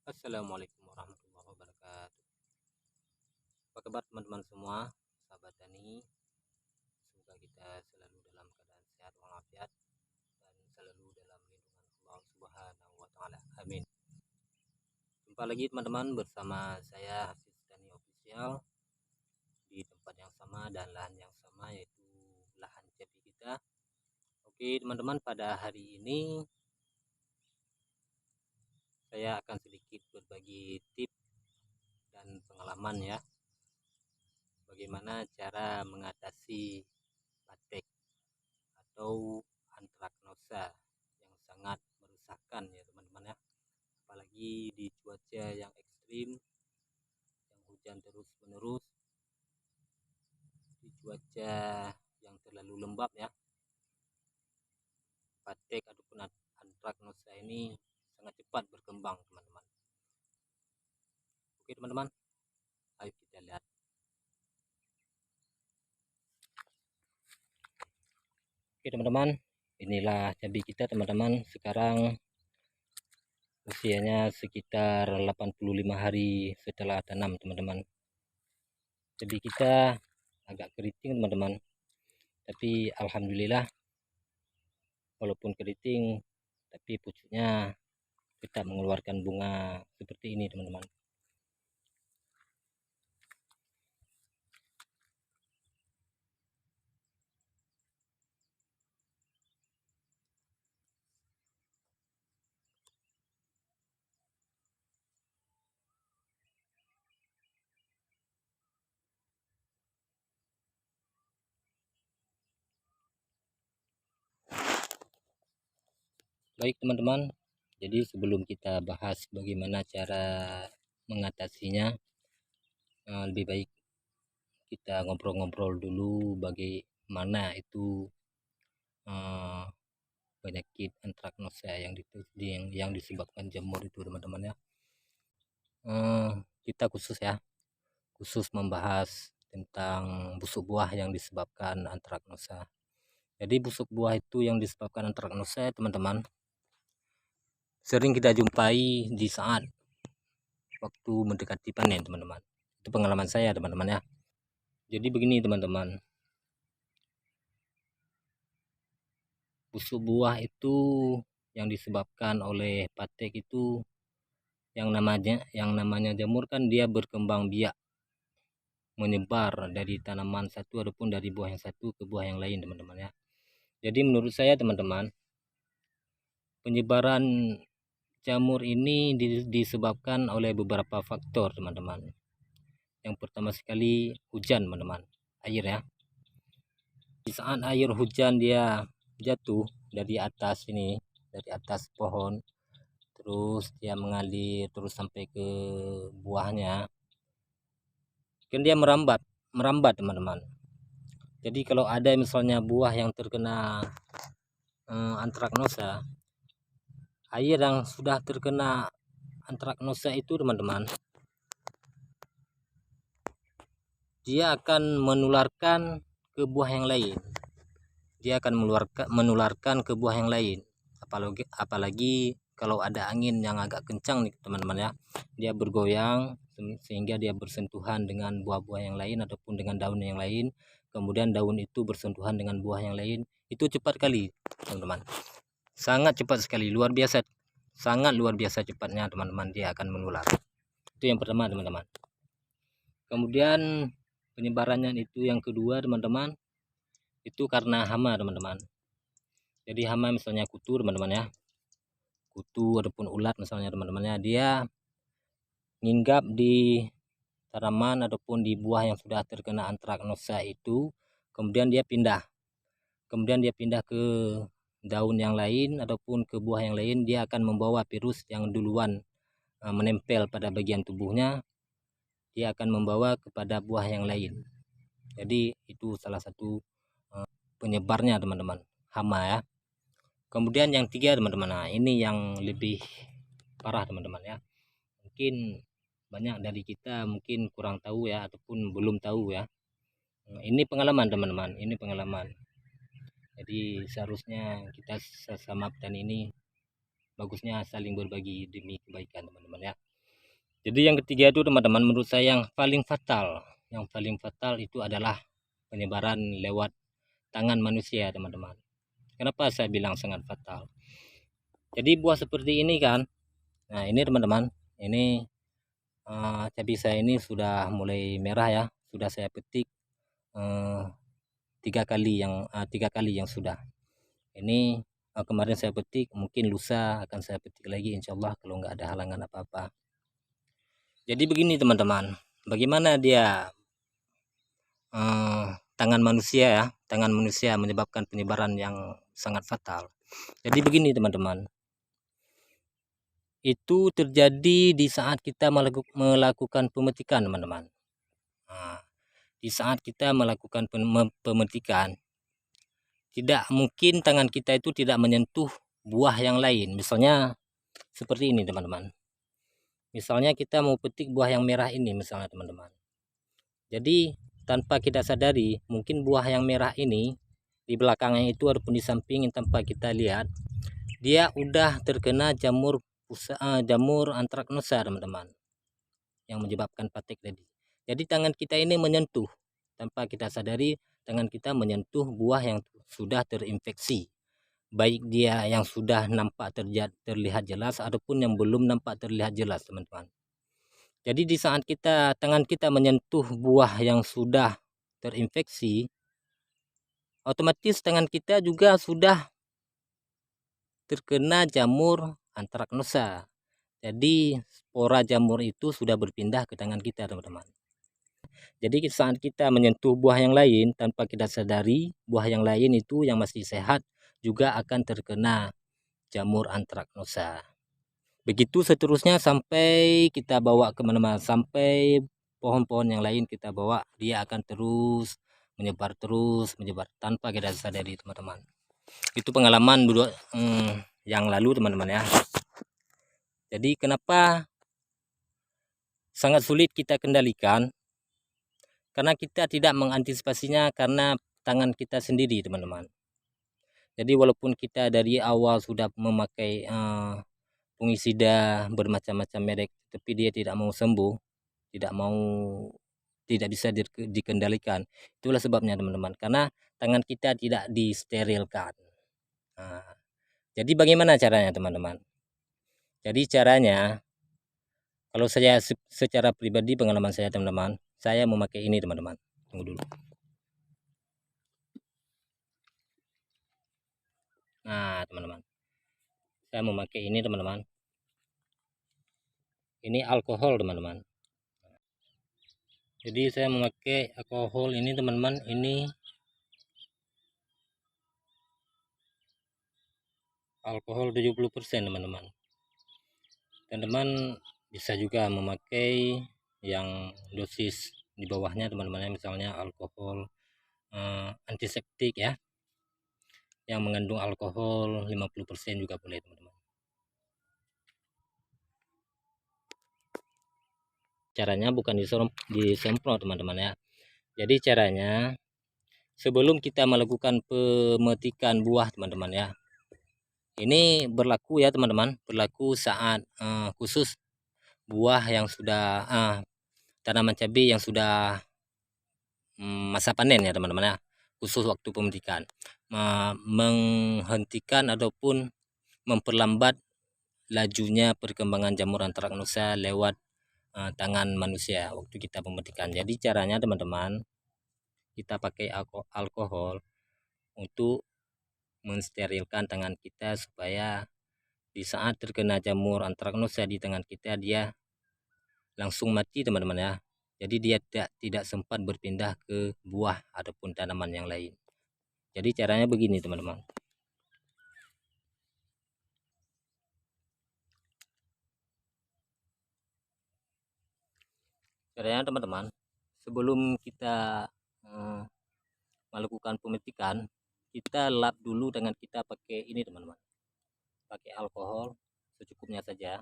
Assalamualaikum warahmatullahi wabarakatuh. Apa kabar teman-teman semua, sahabat tani? Semoga kita selalu dalam keadaan sehat walafiat dan selalu dalam lindungan Allah Subhanahu wa taala. Amin. Jumpa lagi teman-teman bersama saya Hafiz Tani Official di tempat yang sama dan lahan yang sama, yaitu lahan cabai kita. Oke, teman-teman, pada hari ini saya akan sedikit berbagi tips dan pengalaman ya, bagaimana cara mengatasi patek atau antraknosa yang sangat merusakkan ya teman-teman ya, apalagi di cuaca yang ekstrim, yang hujan terus menerus, di cuaca yang terlalu lembab ya, patek ataupun antraknosa ini sangat cepat berkembang teman-teman. Oke teman-teman, ayo kita lihat. Oke teman-teman, inilah cabai kita teman-teman. Sekarang usianya sekitar 85 hari setelah tanam teman-teman. Cabai kita agak keriting teman-teman, tapi alhamdulillah walaupun keriting tapi pucuknya tetap mengeluarkan bunga seperti ini teman-teman. Baik teman-teman, jadi sebelum kita bahas bagaimana cara mengatasinya, lebih baik kita ngobrol-ngobrol dulu bagaimana itu penyakit antraknosa yang disebabkan jamur itu teman-teman ya. Kita khusus membahas tentang busuk buah yang disebabkan antraknosa. Jadi busuk buah itu yang disebabkan antraknosa teman-teman sering kita jumpai di saat waktu mendekati panen teman-teman. Itu pengalaman saya teman-teman ya. Jadi begini teman-teman, busuk buah itu yang disebabkan oleh patek itu yang namanya jamur kan dia berkembang biak, menyebar dari tanaman satu ataupun dari buah yang satu ke buah yang lain teman-teman ya. Jadi menurut saya teman-teman, penyebaran jamur ini disebabkan oleh beberapa faktor teman-teman. Yang pertama sekali hujan teman-teman, air ya. Di saat air hujan dia jatuh dari atas ini, dari atas pohon, terus dia mengalir terus sampai ke buahnya, kan dia merambat teman-teman. Jadi kalau ada misalnya buah yang terkena antraknosa, air yang sudah terkena antraknosa itu teman-teman, dia akan menularkan ke buah yang lain. Dia akan menularkan ke buah yang lain. Apalagi kalau ada angin yang agak kencang nih teman-teman ya, dia bergoyang sehingga dia bersentuhan dengan buah-buah yang lain ataupun dengan daun yang lain, kemudian daun itu bersentuhan dengan buah yang lain, itu cepat kali teman-teman, sangat cepat sekali, sangat luar biasa cepatnya teman-teman, dia akan menular. Itu yang pertama teman-teman. Kemudian penyebarannya itu yang kedua teman-teman, itu karena hama teman-teman. Jadi hama misalnya kutu teman-teman ya, kutu ataupun ulat misalnya teman-temannya, dia nginggap di tanaman ataupun di buah yang sudah terkena antraknosa itu, kemudian dia pindah ke daun yang lain ataupun ke buah yang lain, dia akan membawa virus yang duluan menempel pada bagian tubuhnya, dia akan membawa kepada buah yang lain. Jadi itu salah satu penyebarnya teman-teman, hama ya. Kemudian yang tiga teman-teman, nah ini yang lebih parah teman-teman ya. Mungkin banyak dari kita mungkin kurang tahu ya ataupun belum tahu ya. Ini pengalaman teman-teman, ini pengalaman. Jadi seharusnya kita sesama petani ini bagusnya saling berbagi demi kebaikan teman-teman ya. Jadi yang ketiga itu teman-teman, menurut saya yang paling fatal itu adalah penyebaran lewat tangan manusia teman-teman. Kenapa saya bilang sangat fatal? Jadi buah seperti ini kan, nah ini teman-teman, ini cabai saya ini sudah mulai merah ya, sudah saya petik tiga kali yang sudah. Ini kemarin saya petik, mungkin lusa akan saya petik lagi insya Allah kalau nggak ada halangan apa-apa. Jadi begini teman-teman, bagaimana dia tangan manusia menyebabkan penyebaran yang sangat fatal. Jadi begini teman-teman, itu terjadi di saat kita melakukan pemetikan teman-teman. Nah, di saat kita melakukan pemetikan, tidak mungkin tangan kita itu tidak menyentuh buah yang lain. Misalnya seperti ini teman-teman, misalnya kita mau petik buah yang merah ini misalnya teman-teman. Jadi tanpa kita sadari, mungkin buah yang merah ini di belakangnya itu ataupun di samping tanpa kita lihat, dia udah terkena jamur antraknosa teman-teman, yang menyebabkan patek tadi. Jadi tangan kita ini menyentuh, tanpa kita sadari tangan kita menyentuh buah yang sudah terinfeksi, baik dia yang sudah nampak terlihat jelas ataupun yang belum nampak terlihat jelas teman-teman. Jadi di saat tangan kita menyentuh buah yang sudah terinfeksi, otomatis tangan kita juga sudah terkena jamur antraknosa. Jadi spora jamur itu sudah berpindah ke tangan kita teman-teman. Jadi saat kita menyentuh buah yang lain tanpa kita sadari, buah yang lain itu yang masih sehat juga akan terkena jamur antraknosa. Begitu seterusnya sampai kita bawa kemana-mana, sampai pohon-pohon yang lain kita bawa, dia akan terus menyebar tanpa kita sadari teman-teman. Itu pengalaman yang lalu teman-teman ya. Jadi kenapa sangat sulit kita kendalikan? Karena kita tidak mengantisipasinya karena tangan kita sendiri teman-teman. Jadi walaupun kita dari awal sudah memakai fungisida bermacam-macam merek, tapi dia tidak mau sembuh, tidak bisa dikendalikan. Itulah sebabnya teman-teman, karena tangan kita tidak disterilkan. Nah, jadi bagaimana caranya teman-teman? Jadi caranya, kalau saya secara pribadi pengalaman saya teman-teman, saya memakai ini teman-teman. Tunggu dulu. Nah teman-teman, saya memakai ini teman-teman. Ini alkohol teman-teman. Jadi saya memakai alkohol ini teman-teman. Ini alkohol 70% teman-teman. Teman-teman bisa juga memakai yang dosis di bawahnya teman-teman, misalnya alkohol antiseptik ya, yang mengandung alkohol 50% juga boleh teman-teman. Caranya bukan disemprot teman-teman ya. Jadi caranya, sebelum kita melakukan pemetikan buah teman-teman ya, ini berlaku ya teman-teman, berlaku saat khusus buah yang sudah tanaman cabai yang sudah masa panen ya teman-teman ya, khusus waktu pemetikan, menghentikan ataupun memperlambat lajunya perkembangan jamur antraknosa lewat tangan manusia waktu kita pemetikan. Jadi caranya teman-teman, kita pakai alkohol untuk mensterilkan tangan kita supaya di saat terkena jamur antraknosa di tangan kita, dia langsung mati teman-teman ya. Jadi dia tidak sempat berpindah ke buah ataupun tanaman yang lain. Jadi caranya begini teman-teman. Caranya teman-teman, sebelum kita melakukan pemetikan, kita lap dulu dengan kita pakai ini teman-teman, pakai alkohol secukupnya saja.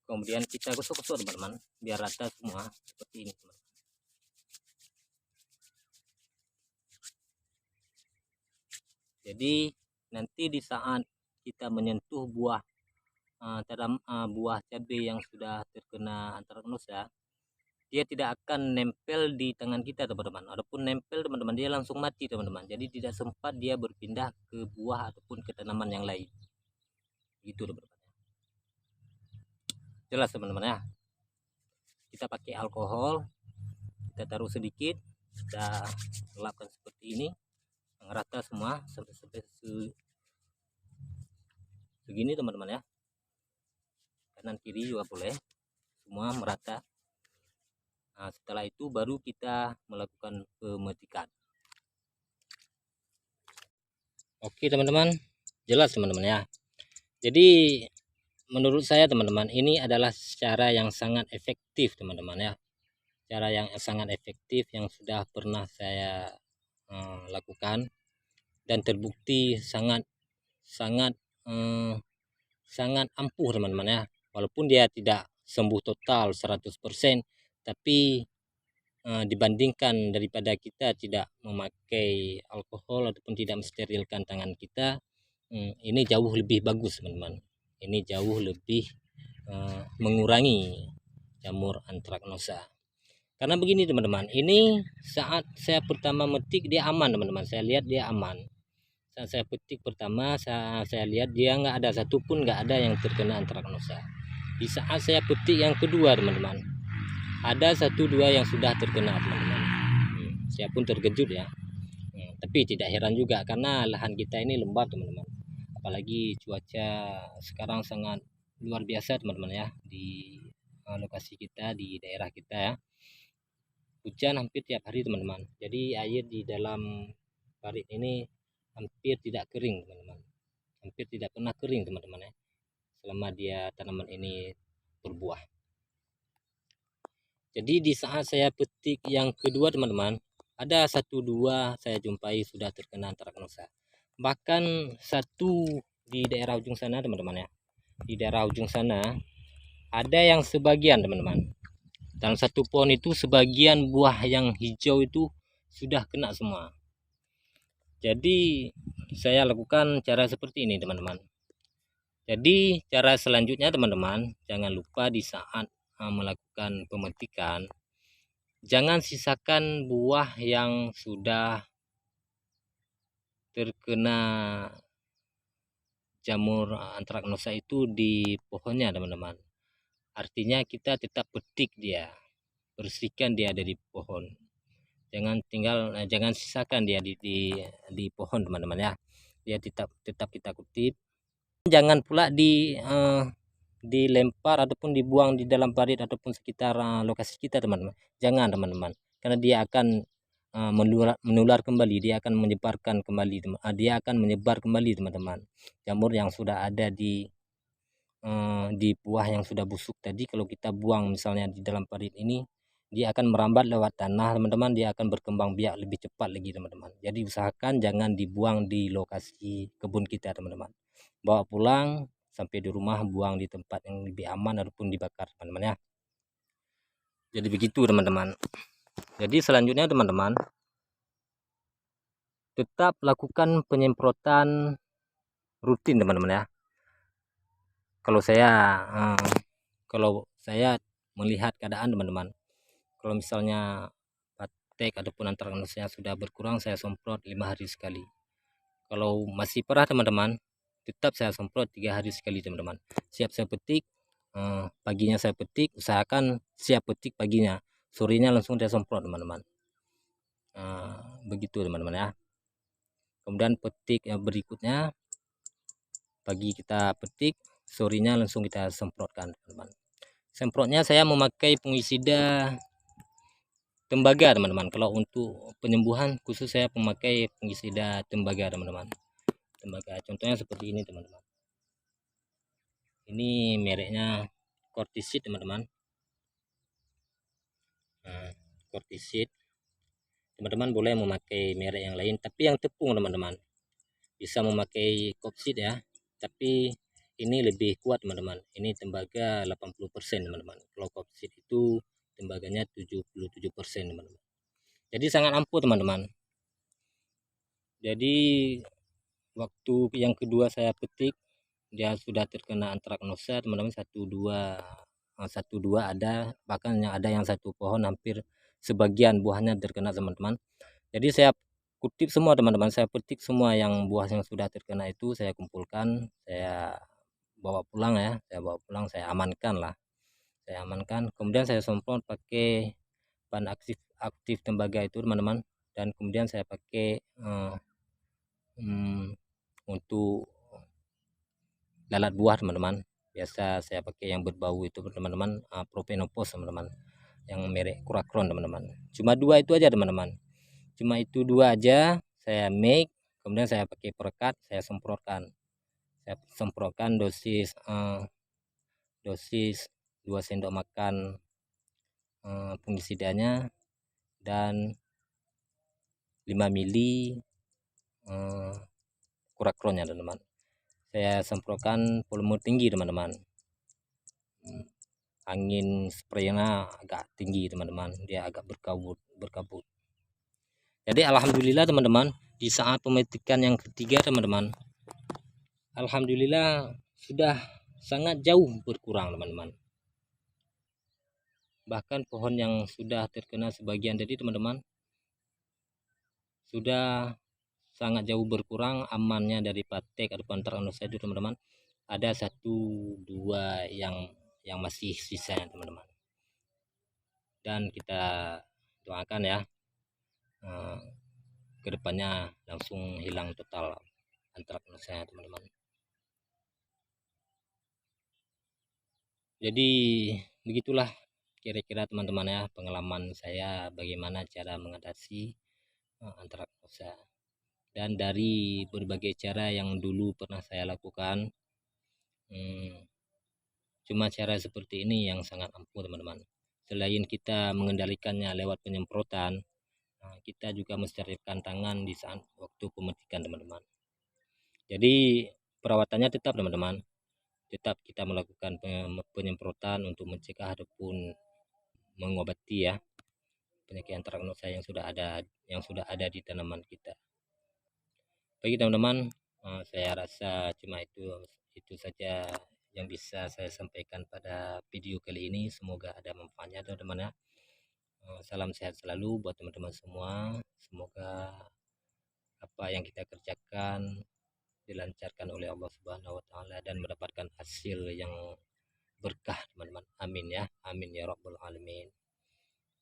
Kemudian kita gosok-gosok teman-teman biar rata semua seperti ini teman-teman. Jadi nanti di saat kita menyentuh buah buah cabai yang sudah terkena antraknosa, dia tidak akan nempel di tangan kita teman-teman. Adapun nempel teman-teman, dia langsung mati teman-teman. Jadi tidak sempat dia berpindah ke buah ataupun ke tanaman yang lain. Gitu teman-teman. Jelas teman-teman ya. Kita pakai alkohol, kita taruh sedikit, kita gelapkan seperti ini, merata semua sampai segini teman-teman ya. Kanan kiri juga boleh, semua merata. Nah, setelah itu baru kita melakukan pemetikan. Oke teman-teman, jelas teman-teman ya. Jadi menurut saya teman-teman, ini adalah cara yang sangat efektif teman-teman ya. Cara yang sangat efektif yang sudah pernah saya lakukan dan terbukti sangat ampuh teman-teman ya. Walaupun dia tidak sembuh total 100%, tapi dibandingkan daripada kita tidak memakai alkohol ataupun tidak mensterilkan tangan kita, ini jauh lebih bagus teman-teman. Ini jauh lebih mengurangi jamur antraknosa. Karena begini teman-teman, ini saat saya pertama metik dia aman teman-teman. Saya lihat dia aman. Saat saya petik pertama, saya lihat dia nggak ada satupun, nggak ada yang terkena antraknosa. Di saat saya petik yang kedua teman-teman, ada 1-2 yang sudah terkena teman-teman. Saya pun terkejut ya. Tapi tidak heran juga karena lahan kita ini lembab teman-teman. Apalagi cuaca sekarang sangat luar biasa teman-teman ya di lokasi kita, di daerah kita ya. Hujan hampir tiap hari teman-teman. Jadi air di dalam parit ini hampir tidak kering teman-teman. Hampir tidak pernah kering teman-teman ya. Selama dia tanaman ini berbuah. Jadi di saat saya petik yang kedua teman-teman, ada 1-2 saya jumpai sudah terkena antraknosa. Bahkan satu di daerah ujung sana teman-teman ya. Di daerah ujung sana ada yang sebagian teman-teman. Dalam satu pohon itu sebagian buah yang hijau itu sudah kena semua. Jadi saya lakukan cara seperti ini teman-teman. Jadi cara selanjutnya teman-teman, jangan lupa di saat melakukan pemetikan, jangan sisakan buah yang sudah terkena jamur antraknosa itu di pohonnya teman-teman. Artinya kita tetap petik dia, bersihkan dia dari pohon. Jangan sisakan dia di pohon teman-teman ya. Dia tetap kita kutip. Jangan pula dilempar ataupun dibuang di dalam parit ataupun sekitar lokasi kita teman-teman. Jangan teman-teman, karena dia akan menular kembali, dia akan menyebarkan kembali, dia akan menyebar kembali teman-teman. Jamur yang sudah ada di buah yang sudah busuk tadi, kalau kita buang misalnya di dalam parit ini, dia akan merambat lewat tanah teman-teman, dia akan berkembang biak lebih cepat lagi teman-teman. Jadi usahakan jangan dibuang di lokasi kebun kita teman-teman. Bawa pulang, sampai di rumah buang di tempat yang lebih aman ataupun dibakar teman-teman ya. Jadi begitu teman-teman. Jadi selanjutnya teman-teman, tetap lakukan penyemprotan rutin teman-teman ya. Kalau saya melihat keadaan teman-teman, kalau misalnya patek ataupun antraknosanya sudah berkurang, saya semprot 5 hari sekali. Kalau masih parah teman-teman, tetap saya semprot 3 hari sekali teman-teman. Siap saya petik, paginya saya petik, usahakan siap petik paginya, sorenya langsung saya semprot teman-teman. Begitu teman-teman ya. Kemudian petik yang berikutnya, pagi kita petik, sorenya langsung kita semprotkan teman-teman. Semprotnya saya memakai fungisida tembaga teman-teman. Kalau untuk penyembuhan khusus saya memakai fungisida tembaga teman-teman. Tembaga contohnya seperti ini teman-teman. Ini mereknya Corticid teman-teman. Corticid. Teman-teman boleh memakai merek yang lain, tapi yang tepung teman-teman. Bisa memakai Copsid ya, tapi ini lebih kuat teman-teman. Ini tembaga 80% teman-teman. Kalau Copsid itu tembaganya 77% teman-teman. Jadi sangat ampuh teman-teman. Jadi waktu yang kedua saya petik, dia sudah terkena antraknosa teman-teman, satu dua ada, bahkan yang ada yang satu pohon hampir sebagian buahnya terkena teman-teman. Jadi saya kutip semua teman-teman, saya petik semua yang buah yang sudah terkena itu, saya kumpulkan, saya bawa pulang ya, saya amankan lah, saya amankan, kemudian saya semprot pakai bahan aktif aktif tembaga itu teman-teman, dan kemudian saya pakai untuk lalat buah teman-teman. Biasa saya pakai yang berbau itu teman-teman, propenopos teman-teman, yang merek Kurakron teman-teman. Cuma dua itu aja teman-teman, cuma itu dua aja saya make, kemudian saya pakai perekat, saya semprotkan dosis 2 sendok makan fungisidanya dan 5 mili Kurakronnya teman-teman. Saya semprotkan volume tinggi teman-teman, angin spraynya agak tinggi teman-teman, dia agak berkabut. Jadi alhamdulillah teman-teman, di saat pemetikan yang ketiga teman-teman, alhamdulillah sudah sangat jauh berkurang teman-teman. Bahkan pohon yang sudah terkena sebagian tadi teman-teman sudah sangat jauh berkurang amannya dari patek atau antraknosa itu teman-teman. Ada satu dua yang masih sisa teman-teman, dan kita doakan ya kedepannya langsung hilang total antraknosa teman-teman. Jadi begitulah kira-kira teman-teman ya pengalaman saya bagaimana cara mengatasi antraknosa, dan dari berbagai cara yang dulu pernah saya lakukan, cuma cara seperti ini yang sangat ampuh teman-teman. Selain kita mengendalikannya lewat penyemprotan, kita juga mensterilkan tangan di saat waktu pemetikan teman-teman. Jadi perawatannya tetap teman-teman, tetap kita melakukan penyemprotan untuk mencegah ataupun mengobati ya penyakit antraknosa yang sudah ada di tanaman kita. Bagi teman-teman, saya rasa cuma itu saja yang bisa saya sampaikan pada video kali ini. Semoga ada manfaatnya teman-teman ya. Salam sehat selalu buat teman-teman semua. Semoga apa yang kita kerjakan dilancarkan oleh Allah Subhanahu wa taala dan mendapatkan hasil yang berkah teman-teman. Amin ya. Amin ya rabbal alamin.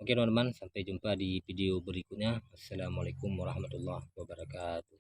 Oke teman-teman, sampai jumpa di video berikutnya. Assalamualaikum warahmatullahi wabarakatuh.